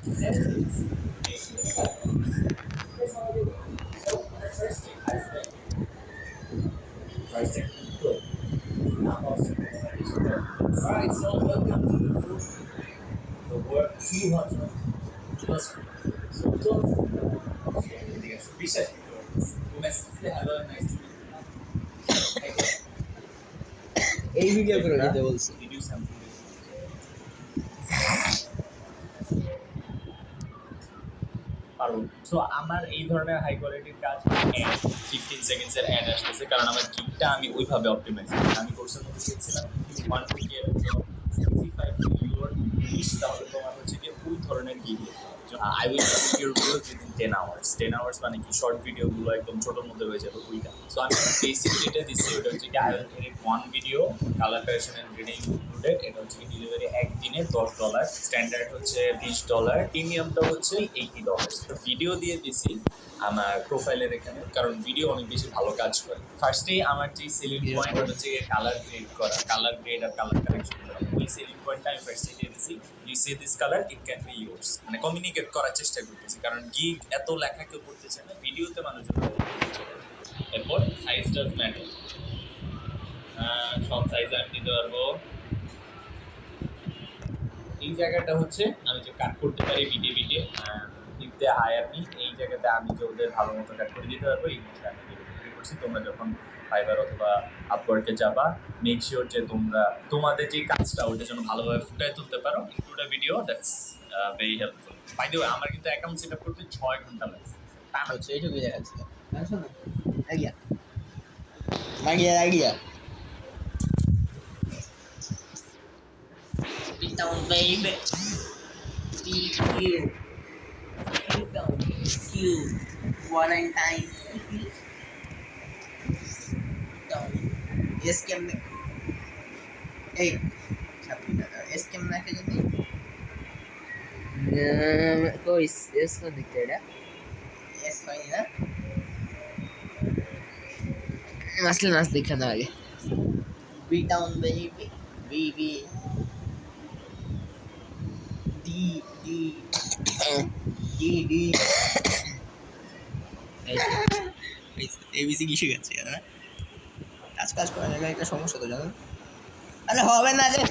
Alright, so welcome to the work 200 plus. So don't research hello and nice to meet you. এই video করে দিতে বলছি। Did you something? পারবো। So আমার এই ধরনের হাই কোয়ালিটির কাজ 15 সেকেন্ডসের অ্যাড আসতেছে, কারণ আমার গিগটা আমি ওইভাবে অপটিমাইজ করি। আমি কোর্সের মধ্যে চেয়েছিলাম you want to get your niche, তাহলে তোমার হচ্ছে কি ওই ধরনের gig. I will make your videos within 10 hours. 10 hours মানে কি শর্ট ভিডিওগুলো একদম ছোটোর মধ্যে হয়ে যাবে ওইটা। সো আমি বেসিক যেটা দিচ্ছি ওটা হচ্ছে কি I will edit one video, colour correction and grading included. এটা হচ্ছে কি ডেলিভারি একদিনে $10, স্ট্যান্ডার্ড হচ্ছে $20, প্রিমিয়ামটা হচ্ছে $80। তো ভিডিও দিয়ে দিছি আমার প্রোফাইলের এখানে, কারণ ভিডিও অনেক বেশি ভালো কাজ করে। ফার্স্টেই আমার যে সেলিং পয়েন্ট হচ্ছে কালার গ্রেড করা, কালার গ্রেড আর কালার কারেকশন করা। ওই সেলিং পয়েন্টটা আমি ফার্স্টে দিয়ে দিছি, you see this colour it can be yours, মানে কমিউনিকেট করার চেষ্টা করতেছি, কারণ গিগ এত লেখা কেউ করতেছে না, ভিডিওতে মানুষজন করতেছে। এরপর সাইজ ডাজ ম্যাটার, সব সাইজ আমি দিতে পারবো। এই জায়গাটা হচ্ছে আমি যে কাট করতে পারি video if they hire me, এই জায়গাতে আমি যে ওদের ভালো মতো কাট করে দিতে পারবো, এই জিনিসটা আমি ডেলিভারি করছি। তোমরা যখন ফাইবার অথবা আপওয়ার্কে যাবা, মেক শিওর যে তোমরা তোমাদের যে কাজটা ওটা যেন ভালোভাবে ফুটায় তুলতে পারো। Include a video, that's very helpful. By the way, আমার কিন্তু অ্যাকাউন্ট সেট আপ করতে 6 ঘন্টা লাগছে। হচ্ছে এইটুকুই দেখাচ্ছি। জানছো না idea my dear idea Beat down, baby. Beat you. Beat down. You. Valentine. Down. Yes, কেমনে? এই ছাত্রী দাদা এস কেমনে একটা যদি কই এস কোন দিকটা এটা এস হয়নি না আসলে নাচ দেখা না আগে Beat down, baby. Baby. D D D D ABC কি শিখাচ্ছে কাজ কাজ করা জায়গায় একটা সমস্যা তো জানো আরে হবে না রে